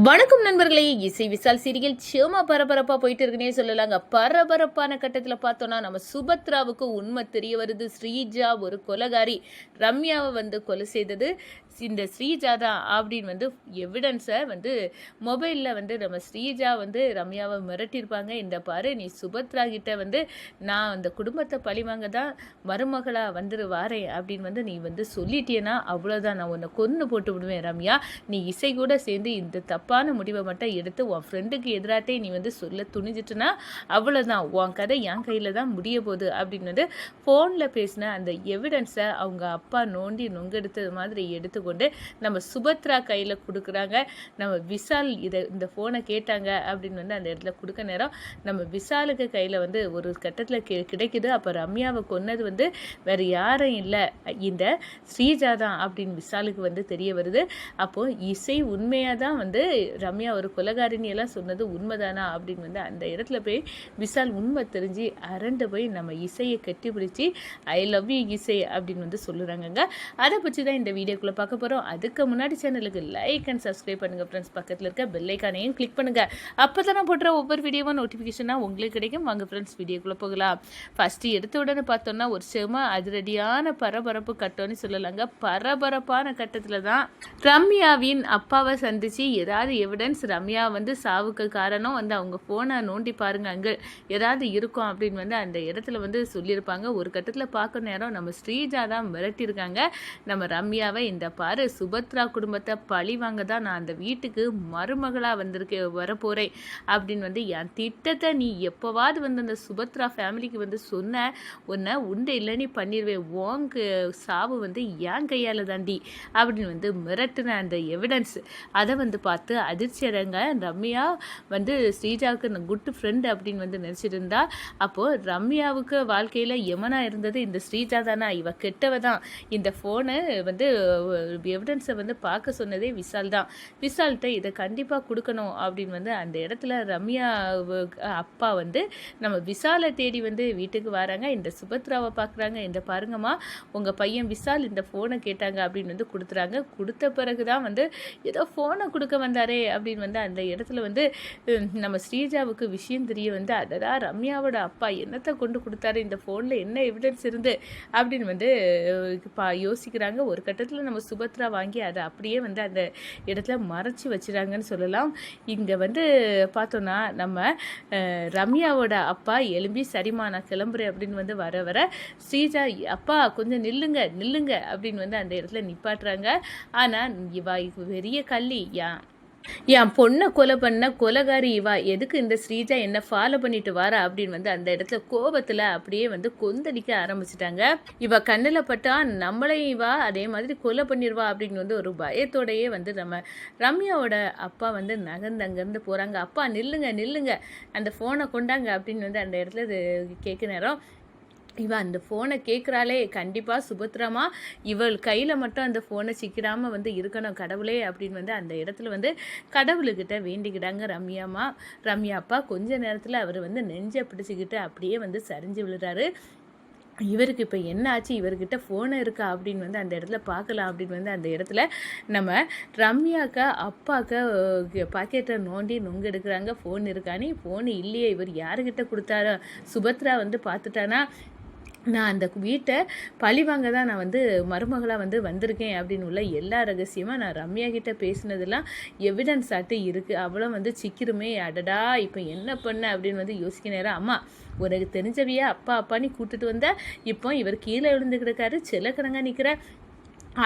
வணக்கம் நண்பர்களே. இசை விசால் சீரியல் சேமா பரபரப்பா போயிட்டு இருக்குன்னே சொல்லலாங்க. பரபரப்பான கட்டத்துல பார்த்தோம்னா நம்ம சுபத்ராவுக்கு உண்மை தெரிய வருது. ஸ்ரீஜா ஒரு கொலைகாரி, ரம்யாவை கொலை செய்தது இந்த ஸ்ரீஜா தான் அப்படின்னு எவிடன்ஸை மொபைலில் நம்ம ஸ்ரீஜா ரம்யாவை மிரட்டியிருப்பாங்க. இந்த பாரு, நீ சுபத்ரா கிட்ட நான் அந்த குடும்பத்தை பழிவாங்க தான் மருமகளாக வாரேன் அப்படின்னு நீ சொல்லிட்டேன்னா அவ்வளோதான், நான் உன்னை கொன்று போட்டு விடுவேன் ரம்யா. நீ இசை கூட சேர்ந்து இந்த தப்பான முடிவை மட்டும் எடுத்து உன் ஃப்ரெண்டுக்கு எதிராட்டே நீ சொல்ல துணிஞ்சிட்டுனா அவ்வளோதான், உன் கதை என் கையில் தான் முடிய போகுது அப்படின்னு ஃபோனில் பேசின அந்த எவிடன்ஸை அவங்க அப்பா நோண்டி நொங்கெடுத்தது மாதிரி எடுத்துக்கொண்டு நம்ம சுபத்ரா கையில் கொடுக்குறாங்க. நம்ம விசால் இந்த ஃபோனை கேட்டாங்க அப்படின்னு அந்த இடத்துல கொடுக்க நேரம் நம்ம விசாலுக்கு கையில் ஒரு கட்டத்தில் கிடைக்குது. அப்போ ரம்யாவை கொன்னது வேறு யாரும் இல்லை, இந்த ஸ்ரீஜா தான் அப்படின்னு விசாலுக்கு தெரிய வருது. அப்போது இசை உண்மையாக தான் ரம்யா ஒரு கொலைகாரினி எல்லாம் சொன்னது உண்மைதானா அப்படின்னு அந்த இடத்துல போய் விசால் உண்மை தெரிஞ்சு அரண்டு போய் நம்ம இசையை கட்டி பிடிச்சி ஐ லவ் யூ இசை அப்படின்னு சொல்லுறாங்கங்க. அதை பற்றி தான் இந்த வீடியோக்குள்ளே பார்க்க போகிறோம். அதுக்கு முன்னாடி சேனலுக்கு லைக் அண்ட் சப்ஸ்கிரைப் பண்ணுங்கள் ஃப்ரெண்ட்ஸ். பக்கத்தில் இருக்க பெல் ஐக்கானையும் கிளிக் பண்ணுங்கள். அப்போ தான் நான் போடுற ஒவ்வொரு வீடியோவும் நோட்டிஃபிகேஷனாக உங்களுக்கு கிடைக்கும். வாங்க ஃப்ரெண்ட்ஸ், வீடியோக்குள்ளே போகலாம். ஃபஸ்ட்டு எடுத்த உடனே பார்த்தோம்னா ஒரு செம அதிரடியான பரபரப்பு கட்டம்னு சொல்லலாங்க. பரபரப்பான கட்டத்தில் தான் ரம்யாவின் அப்பாவை சந்திச்சு ஏதாவது எவிடன்ஸ் ரம்யா சாவுக்கு காரணம் அவங்க ஃபோனை நோண்டி பாருங்க, அங்கே ஏதாவது இருக்கும் அப்படின்னு அந்த இடத்துல சொல்லியிருப்பாங்க. ஒரு கட்டத்தில் பார்க்க நேரம் நம்ம ஸ்ரீஜா தான் மிரட்டியிருக்காங்க நம்ம ரம்யாவை. இந்த பாரு, சுபத்ரா குடும்பத்தை பழி வாங்க தான் நான் அந்த வீட்டுக்கு மருமகளாக வரப்போகிறேன் அப்படின்னு என் திட்டத்தை நீ எப்போவாது அந்த சுபத்ரா ஃபேமிலிக்கு சொன்ன உன்னை உண்டு இல்லைன்னு பண்ணிடுவேன், உங்க சாவு என் கையால் தாண்டி அப்படின்னு மிரட்டின அந்த எவிடன்ஸ் அதை பார்த்து அதிர்ச்சி அடைங்க. ரம்யா ஸ்ரீஜாவுக்கு குட் ஃப்ரெண்ட் அப்படின்னு நினச்சிட்டு இருந்தா. அப்போது ரம்யாவுக்கு வாழ்க்கையில் யமனா இருந்தது இந்த ஸ்ரீஜா தானா, இவ கெட்டவ தான். இந்த ஃபோனு எவிடன்ஸை பார்க்க சொன்னதே விசால் தான். விசால்கிட்ட இதை கண்டிப்பாக கொடுக்கணும் அப்படின்னு அந்த இடத்துல ரம்யா அப்பா நம்ம விசாலை தேடி வீட்டுக்கு வராங்க. இந்த சுபத்ராவை பார்க்குறாங்க. இந்த பாருங்கம்மா, உங்கள் பையன் விசால் இந்த ஃபோனை கேட்டாங்க அப்படின்னு கொடுத்துறாங்க. கொடுத்த பிறகு தான் ஏதோ ஃபோனை கொடுக்க வந்தாரே அப்படின்னு அந்த இடத்துல நம்ம ஸ்ரீஜாவுக்கு விஷயம் தெரிய அததான் ரம்யாவோட அப்பா என்னத்தை கொண்டு கொடுத்தாரு, இந்த ஃபோனில் என்ன எவிடன்ஸ் இருந்து அப்படின்னு யோசிக்கிறாங்க. ஒரு கட்டத்தில் நம்ம சுபத்ரா வாங்கி அதை அப்படியே அந்த இடத்துல மறைச்சி வச்சுறாங்கன்னு சொல்லலாம். இங்கே பார்த்தோன்னா நம்ம ரம்யாவோட அப்பா எலும்பி சரிம்மா நான் கிளம்புறேன் அப்படின்னு வர ஸ்ரீஜா அப்பா கொஞ்சம் நில்லுங்க அப்படின்னு அந்த இடத்துல நிப்பாட்டுறாங்க. ஆனால் இவா பெரிய கள்ளி, என் பொண்ணை கொலை பண்ண கொலைகாரி இவா, எதுக்கு இந்த ஸ்ரீஜா என்ன ஃபாலோ பண்ணிட்டு வாரா அப்படின்னு அந்த இடத்துல கோபத்தில் அப்படியே கொந்தளிக்க ஆரம்பிச்சிட்டாங்க. இவ கண்ணில் பட்டா நம்மளையும் இவா அதே மாதிரி கொலை பண்ணிடுவா அப்படின்னு ஒரு பயத்தோடையே நம்ம ரம்யாவோட அப்பா நகர்ந்து போகிறாங்க. அப்பா நில்லுங்க அந்த ஃபோனை கொண்டாங்க அப்படின்னு அந்த இடத்துல கேட்க நேரம் இவன் அந்த ஃபோனை கேட்குறாளே, கண்டிப்பாக சுபத்ராமா இவள் கையில் மட்டும் அந்த ஃபோனை சிக்கிடாமல் இருக்கணும் கடவுளே அப்படின்னு அந்த இடத்துல கடவுளுக்கிட்ட வேண்டிக்கிட்டாங்க ரம்யா அப்பா. கொஞ்ச நேரத்தில் அவர் நெஞ்சை பிடிச்சிக்கிட்டு அப்படியே சரிஞ்சு விழுறாரு. இவருக்கு இப்போ என்ன ஆச்சு, இவர்கிட்ட ஃபோனை இருக்கா அப்படின்னு அந்த இடத்துல பார்க்கலாம் அப்படின்னு அந்த இடத்துல நம்ம ரம்யாக்கா அப்பாக்க பாக்கெட்டை நோண்டி நொங்கு எடுக்கிறாங்க. ஃபோன் இருக்கானே, ஃபோனு இல்லையே, இவர் யாருக்கிட்ட கொடுத்தாரோ, சுபத்ரா பார்த்துட்டானா நான் அந்த வீட்டை பழிவாங்க தான் நான் மருமகளாக வந்திருக்கேன் அப்படின்னு உள்ள எல்லா ரகசியமாக நான் ரம்யா கிட்ட பேசினதெல்லாம் எவிடன்ஸ் ஆட்டு இருக்குது. அவளும் சிக்கிருமே, அடடா இப்போ என்ன பண்ண அப்படின்னு யோசிக்க நேரம் அம்மா உனக்கு தெரிஞ்சவியா அப்பான்னு கூப்பிட்டுட்டு வந்தா இப்போ இவர் கீழே விழுந்து கிடக்காரு, சில கிடங்கா நிற்கிற,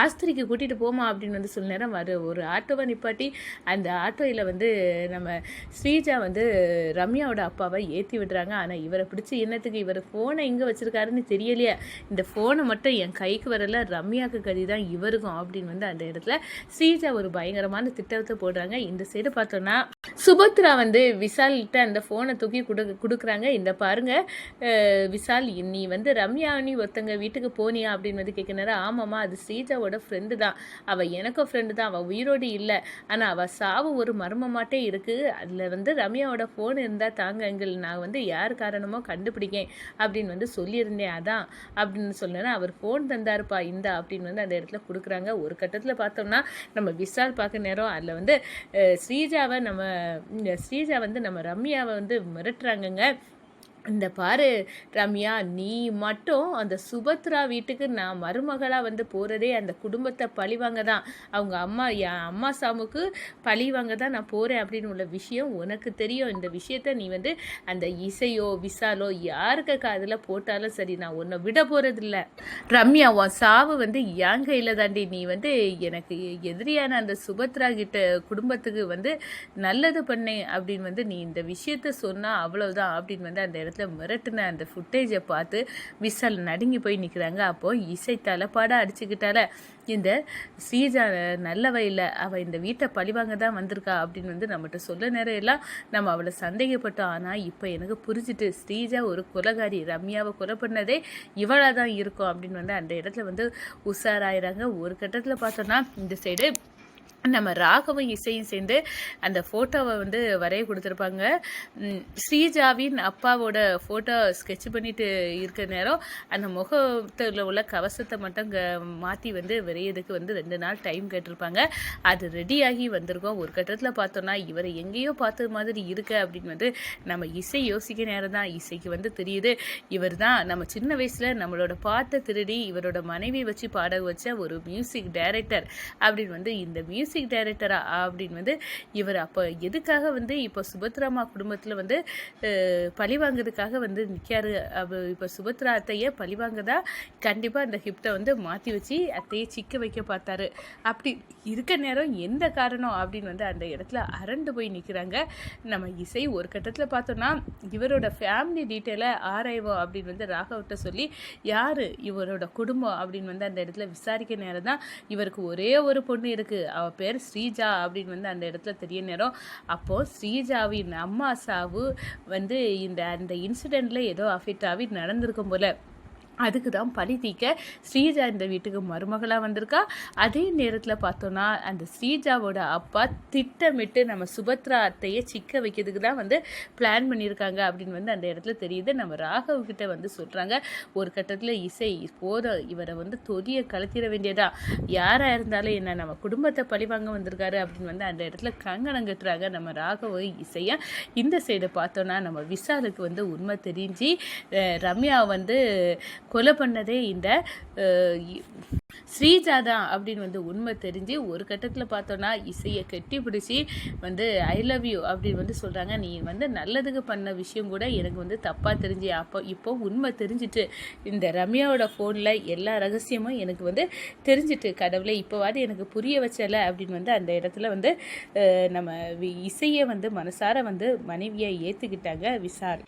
ஆஸ்திரிக்கு கூட்டிகிட்டு போமா அப்படின்னு சொல்ல நேரம் ஒரு ஆட்டோவை நிப்பாட்டி அந்த ஆட்டோவில் நம்ம ஸ்ரீஜா ரம்யாவோட அப்பாவை ஏற்றி விடுறாங்க. ஆனால் இவரை பிடிச்சி என்னத்துக்கு, இவர் ஃபோனை எங்கே வச்சுருக்காருன்னு தெரியலையே, இந்த ஃபோனை மட்டும் என் கைக்கு வரல, ரம்யாவுக்கு கதி தான் இவருக்கும் அப்படின்னு அந்த இடத்துல ஸ்ரீஜா ஒரு பயங்கரமான திட்டத்தை போடுறாங்க. இந்த சைடு பார்த்தோன்னா சுபத்ரா விசால்கிட்ட அந்த ஃபோனை தூக்கி கொடுக்குறாங்க. இந்த பாருங்க விசால், நீ ரம்யா நீ ஒருத்தங்க வீட்டுக்கு போனியா அப்படின்னு கேட்க நேரம் ஆமாம்மா அது ஸ்ரீஜா ரம்யாவோட ஃப்ரெண்டு தான். அவள் எனக்கும் ஃப்ரெண்டு தான். அவள் உயிரோடு இல்லை. ஆனால் அவள் சாவு ஒரு மர்மமாட்டே இருக்குது. அதில் வந்து ரம்யாவோட ஃபோன் இருந்தால் தாங்க அங்கிள், நான் வந்து யார் காரணமோ கண்டுபிடிக்கேன் அப்படின்னு வந்து சொல்லியிருந்தேன். அதான் அப்படின்னு சொன்னேன்னா அவர் ஃபோன் தந்தாருப்பா இந்தா அப்படின்னு வந்து அந்த இடத்துல கொடுக்குறாங்க. ஒரு கட்டத்தில் பார்த்தோம்னா நம்ம விஷால் பார்க்க நேரம் அதில் வந்து ஸ்ரீஜா வந்து நம்ம ரம்யாவை வந்து மிரட்டுறாங்கங்க. இந்த பாரு ரம்யா, நீ மட்டும் அந்த சுபத்ரா வீட்டுக்கு நான் மருமகளாக வந்து போகிறதே அந்த குடும்பத்தை பழிவாங்க தான். அவங்க என் அம்மா சாமுக்கு பழிவாங்க தான் நான் போகிறேன் அப்படின்னு உள்ள விஷயம் உனக்கு தெரியும். இந்த விஷயத்த நீ வந்து அந்த இசையோ விசாலோ யாருக்கு காதில் போட்டாலும் சரி, நான் உன்னை விட போகிறதில்ல. ரம்யா, உன் சாவு வந்து என் கையில் தாண்டி. நீ வந்து எனக்கு எதிரியான அந்த சுபத்ரா கிட்ட குடும்பத்துக்கு வந்து நல்லது பண்ணேன் அப்படின்னு வந்து நீ இந்த விஷயத்த சொன்னால் அவ்வளவுதான் அப்படின்னு வந்து அந்த மிரட்டின அந்த ஃபுட்டேஜை பார்த்து விஷால் நடுங்கி போய் நிற்கிறாங்க. அப்போது இசை தலைப்பாடாக அடிச்சுக்கிட்டால இந்த ஸ்ரீஜா நல்லவ இல்லை, அவள் இந்த வீட்டை பழிவாங்க தான் வந்திருக்கா அப்படின்னு வந்து நம்மகிட்ட சொல்ல நேரம் எல்லாம் நம்ம அவளை சந்தேகப்பட்டோம். ஆனால் இப்போ எனக்கு புரிஞ்சுட்டு ஸ்ரீஜா ஒரு கொலைகாரி, ரம்யாவை கொலை பண்ணதே இவளாக தான் இருக்கும் அப்படின்னு வந்து அந்த இடத்துல வந்து உஷாராயிறாங்க. ஒரு கட்டத்தில் பார்த்தோன்னா இந்த சைடு நம்ம ராகவும் இசையும் சேர்ந்து அந்த ஃபோட்டோவை வந்து வரைய கொடுத்துருப்பாங்க. ஸ்ரீஜாவின் அப்பாவோட ஃபோட்டோ ஸ்கெட்ச் பண்ணிட்டு இருக்கிற நேரம் அந்த முகத்தில் உள்ள கவசத்தை மட்டும் மாற்றி வந்து வரையதுக்கு வந்து 2 நாள் டைம் கேட்டிருப்பாங்க. அது ரெடியாகி வந்திருக்கோம். ஒரு கட்டத்தில் பார்த்தோன்னா இவரை எங்கேயோ பார்த்த மாதிரி இருக்கு அப்படின்னு வந்து நம்ம இசை யோசிக்க நேரம் தான் இசைக்கு வந்து தெரியுது, இவர் தான் நம்ம சின்ன வயசில் நம்மளோட பாட்டை திருடி இவரோட மனைவி வச்சு பாட வச்ச ஒரு மியூசிக் டைரக்டர் அப்படின்னு வந்து இந்த மியூசிக் டைரக்டரா அப்படின்னு வந்து இவர் அப்போ எதுக்காக வந்து இப்போ சுபத்ராமா குடும்பத்தில் வந்து பழி வாங்குறதுக்காக வந்து நிற்காரு. இப்போ சுபத்ரா அத்தையை பழி வாங்கதா கண்டிப்பாக அந்த ஹிப்டை வந்து மாற்றி வச்சு அத்தையை சிக்க வைக்க பார்த்தாரு. அப்படி இருக்க நேரம் எந்த காரணம் அப்படின்னு வந்து அந்த இடத்துல அரண்டு போய் நிற்கிறாங்க நம்ம இசை. ஒரு கட்டத்தில் பார்த்தோன்னா இவரோட ஃபேமிலி டீட்டெயிலை ஆராய்வோம் அப்படின்னு வந்து ராகவர்கிட்ட சொல்லி யார் இவரோட குடும்பம் அப்படின்னு வந்து அந்த இடத்துல விசாரிக்க நேரம் தான் இவருக்கு ஒரே ஒரு பொண்ணு இருக்குது, அவள் பேர் ஸ்ரீஜா அப்படின்னு வந்து அந்த இடத்துல தெரிய நேரம். அப்போது ஸ்ரீஜாவின் அம்மா சாவு வந்து அந்த இன்சிடெண்ட்டில் ஏதோ அஃபெக்ட் ஆகி நடந்திருக்கும் போல. அதுக்கு தான் பழி தீக்க ஸ்ரீஜா இந்த வீட்டுக்கு மருமகளாக வந்திருக்கா. அதே நேரத்தில் பார்த்தோன்னா அந்த ஸ்ரீஜாவோட அப்பா திட்டமிட்டு நம்ம சுபத்ரா அத்தையை சிக்க வைக்கிறதுக்கு தான் வந்து பிளான் பண்ணியிருக்காங்க அப்படின்னு வந்து அந்த இடத்துல தெரியுது. நம்ம ராகவ்கிட்ட வந்து சொல்கிறாங்க. ஒரு கட்டத்தில் இசை போதும், இவரை வந்து தொதியை கலத்திட வேண்டியதா, யாராக இருந்தாலும் என்ன, நம்ம குடும்பத்தை பழிவாங்க வந்திருக்காரு அப்படின்னு வந்து அந்த இடத்துல கங்கணம் கட்டுறாங்க நம்ம ராகவ இசையை. இந்த சைடை பார்த்தோன்னா நம்ம விஷாலுக்கு வந்து உண்மை தெரிஞ்சு ரம்யா வந்து கொலை பண்ணதே இந்த ஸ்ரீஜா தான் அப்படின்னு வந்து உண்மை தெரிஞ்சு ஒரு கட்டத்தில் பார்த்தோன்னா இசையை கட்டி பிடிச்சி வந்து ஐ லவ் யூ அப்படின்னு வந்து சொல்கிறாங்க. நீ வந்து நல்லதுக்கு பண்ண விஷயம் கூட எனக்கு வந்து தப்பாக தெரிஞ்சு இப்போ உண்மை தெரிஞ்சிட்டு இந்த ரம்யாவோட ஃபோனில் எல்லா ரகசியமும் எனக்கு வந்து தெரிஞ்சிட்டு, கடவுளை இப்போவாது எனக்கு புரிய வச்சலை அப்படின்னு வந்து அந்த இடத்துல வந்து நம்ம இசையை வந்து மனசார வந்து மனைவியை ஏற்றுக்கிட்டாங்க விஷால்.